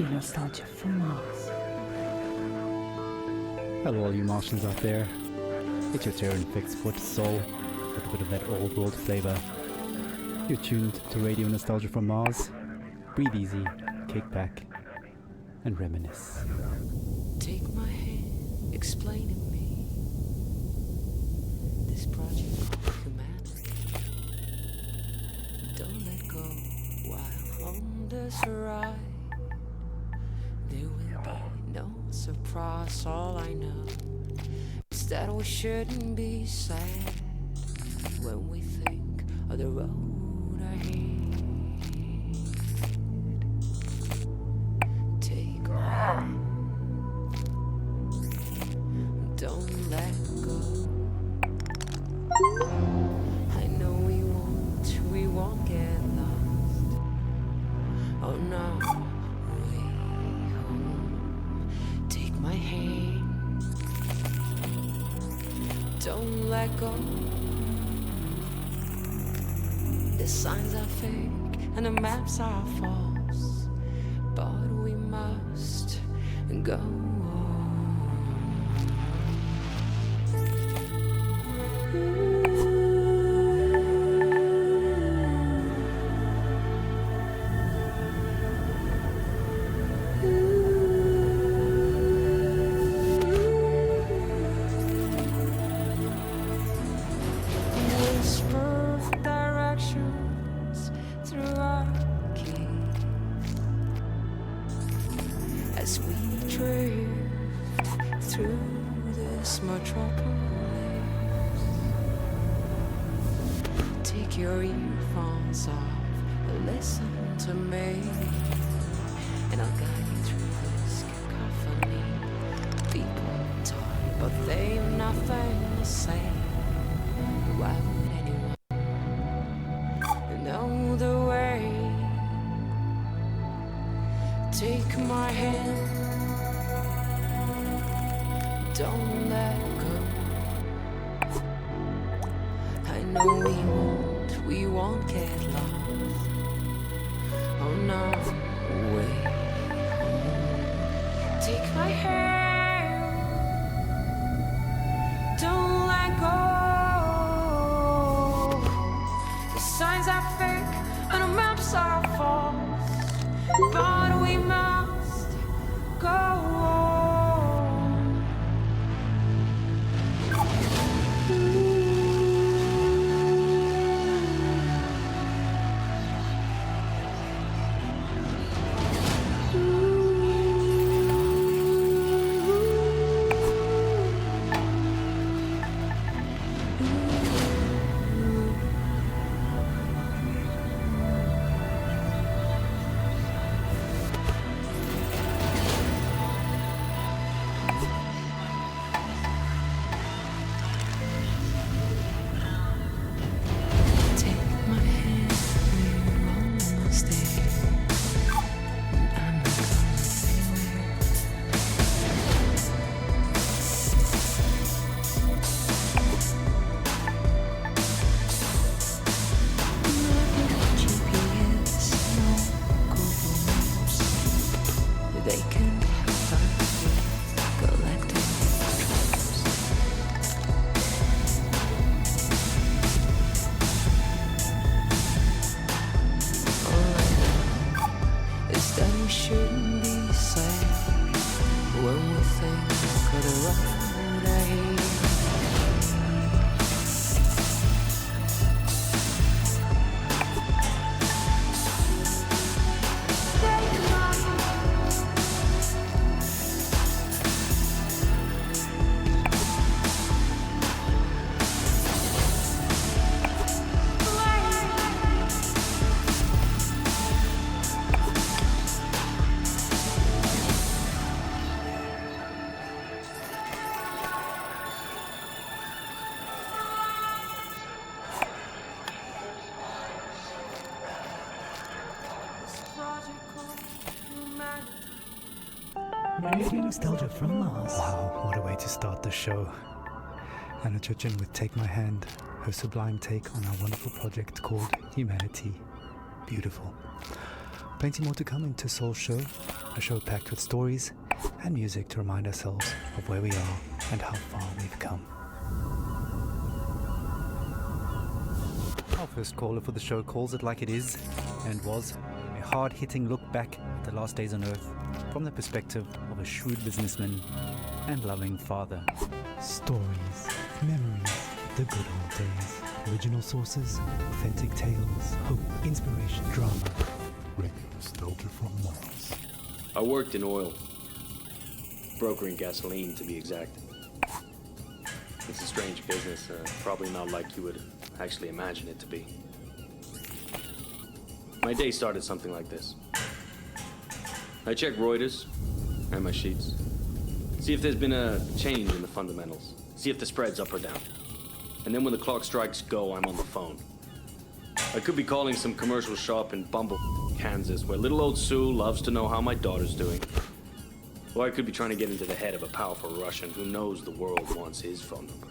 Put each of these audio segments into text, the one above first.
Radio Nostalgia from Mars. Hello all you Martians out there. It's your turn, fixed foot soul, with a bit of that old world flavor. You're tuned to Radio Nostalgia from Mars. Breathe easy, kick back, and reminisce. Take my hand, explain to me this project called humanity. Don't let go while on this ride. There will be no surprise. All I know is that we shouldn't be sad when we think of the road ahead. Take my hand. Don't let go. I know we won't get lost. On our way home, take my hand. Don't let go. The signs are fake and the maps are false, but we must go. Your earphones off and listen to me, and I'll guide you through this cacophony. People talk, but they've nothing to say. Why would anyone know the way? Take my hand, don't let go. I know we won't get lost on our way home. Take my hand, don't let go. The signs are fake and the maps are false, but we must go on. Radio Nostalgia from Mars. Wow, what a way to start the show. Anna Chuchin with Take My Hand, her sublime take on our wonderful project called Humanity. Beautiful. Plenty more to come into Soul's show, a show packed with stories and music to remind ourselves of where we are and how far we've come. Our first caller for the show calls it like it is, and was a hard-hitting look back at the last days on Earth from the perspective of a shrewd businessman and loving father. Stories, memories, the good old days. Original sources, authentic tales, hope, inspiration, drama. Radio nostalgia from Mars. I worked in oil, brokering gasoline to be exact. It's a strange business, probably not like you would actually imagine it to be. My day started something like this. I check Reuters and my sheets. See if there's been a change in the fundamentals. See if the spread's up or down. And then when the clock strikes go, I'm on the phone. I could be calling some commercial shop in Bumble, Kansas, where little old Sue loves to know how my daughter's doing. Or I could be trying to get into the head of a powerful Russian who knows the world wants his phone number.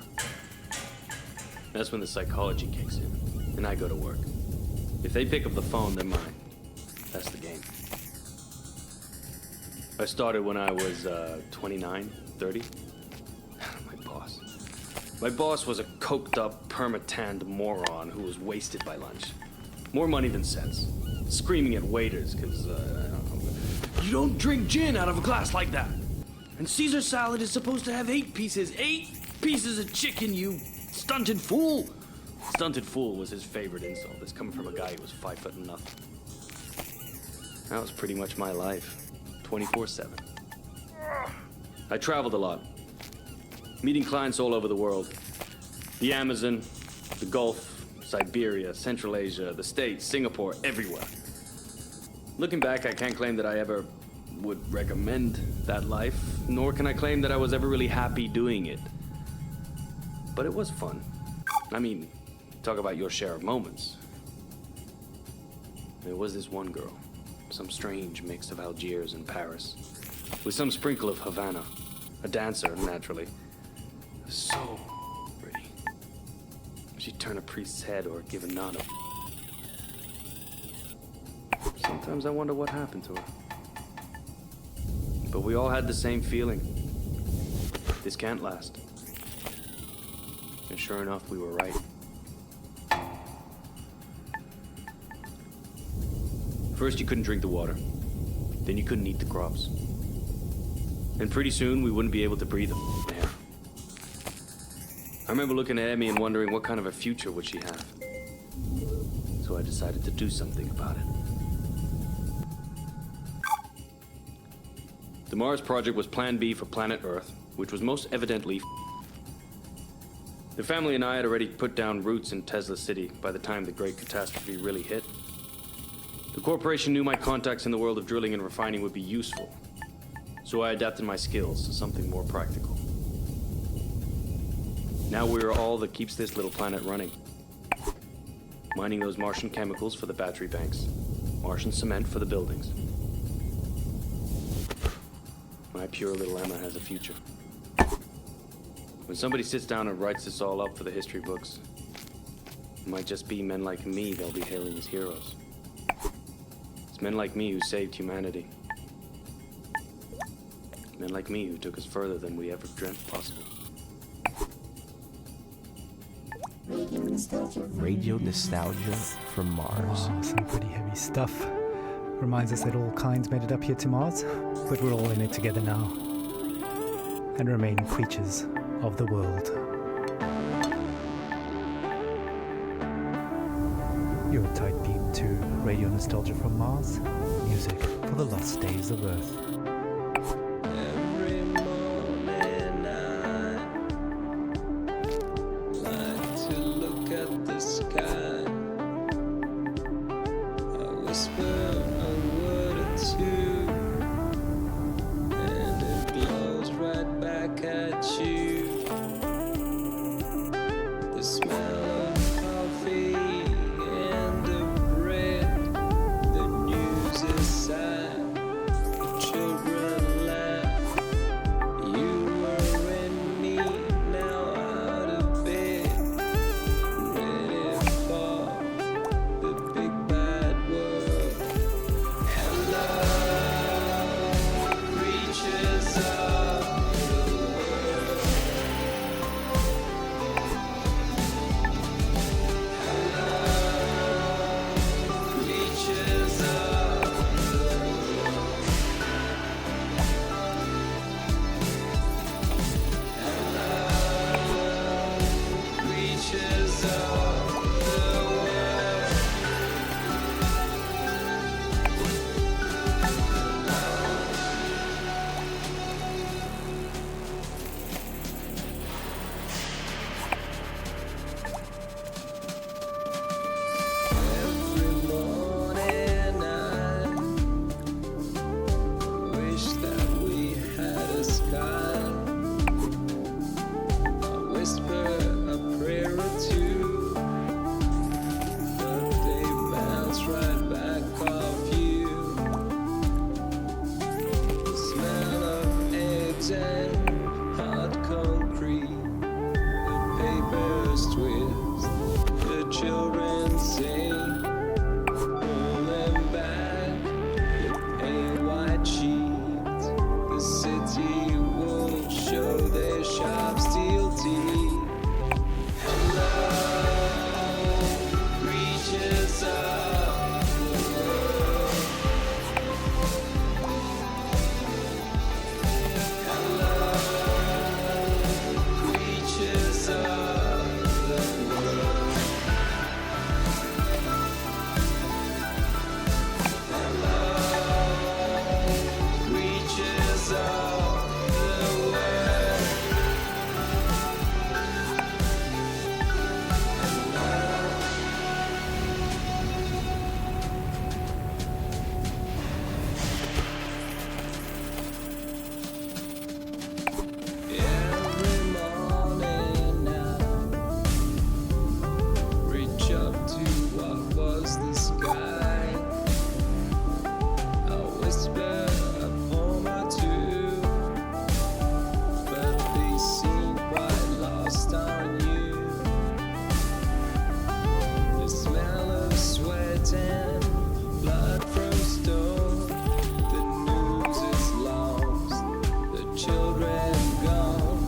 That's when the psychology kicks in, and I go to work. If they pick up the phone, they're mine. That's the game. I started when I was 29, 30. My boss was a coked-up, perma-tanned moron who was wasted by lunch. More money than sense. Screaming at waiters because, you don't drink gin out of a glass like that. And Caesar salad is supposed to have 8 pieces. 8 pieces of chicken, you stunted fool. Stunted fool was his favorite insult. It's coming from a guy who was 5 foot and nothing. That was pretty much my life. 24/7. I traveled a lot. Meeting clients all over the world. The Amazon, the Gulf, Siberia, Central Asia, the States, Singapore, everywhere. Looking back, I can't claim that I ever would recommend that life, nor can I claim that I was ever really happy doing it. But it was fun. I mean, talk about your share of moments. There was this one girl, some strange mix of Algiers and Paris, with some sprinkle of Havana, a dancer, naturally. So pretty. She'd turn a priest's head or give a nod. Sometimes I wonder what happened to her. But we all had the same feeling. This can't last. And sure enough, we were right. First, you couldn't drink the water. Then you couldn't eat the crops. And pretty soon, we wouldn't be able to breathe the air. I remember looking at Emmy and wondering what kind of a future would she have. So I decided to do something about it. The Mars project was Plan B for planet Earth, which was most evidently The family and I had already put down roots in Tesla City by the time the great catastrophe really hit. The corporation knew my contacts in the world of drilling and refining would be useful, so I adapted my skills to something more practical. Now we are all that keeps this little planet running. Mining those Martian chemicals for the battery banks, Martian cement for the buildings. My pure little Emma has a future. When somebody sits down and writes this all up for the history books, it might just be men like me they'll be hailing as heroes. It's men like me who saved humanity. Men like me who took us further than we ever dreamt possible. Radio nostalgia from Mars. Wow, some pretty heavy stuff. Reminds us that all kinds made it up here to Mars, but we're all in it together now. And remain creatures of the world. You're tight beam to Radio Nostalgia from Mars, music for the lost days of Earth. Every morning I like to look at the sky. I whisper a word or two, and it blows right back at you. The smell of coffee and the bread, the news is sad, the first twist. The children sing, rolling back with paint white sheets. The city wolves show their sharp steel teeth. Hello, reaches of the world. Hello, creatures of the world. Hello, creatures of the world. Every morning now, reach up to what was the sky. I whisper a poem or two, but they seem quite lost on you. The smell of sweat and blood from stone. The news is lost, the children gone.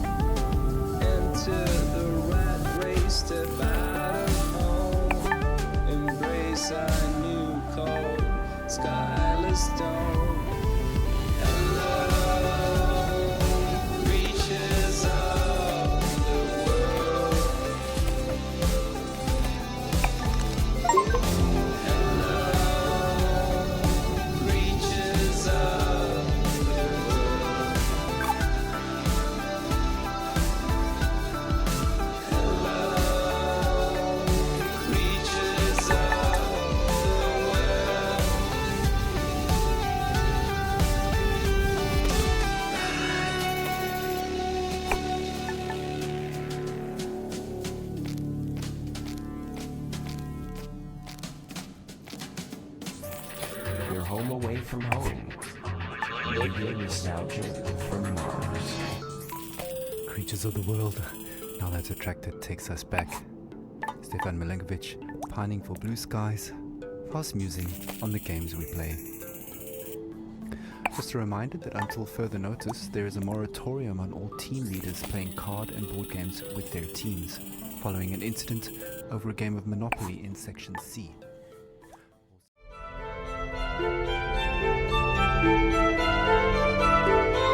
Enter the rat race, step out of home. Embrace our new cold, skyless dome. Hello, reaches of the world. Hello, reaches of the world. Hello, reaches of the world. You're home away from home. Radio nostalgia from Mars. Creatures of the world. Now that's a track that takes us back. Stefan Milenkovic, pining for blue skies, fast musing on the games we play. Just a reminder that until further notice, there is a moratorium on all team leaders playing card and board games with their teams, following an incident over a game of Monopoly in Section C.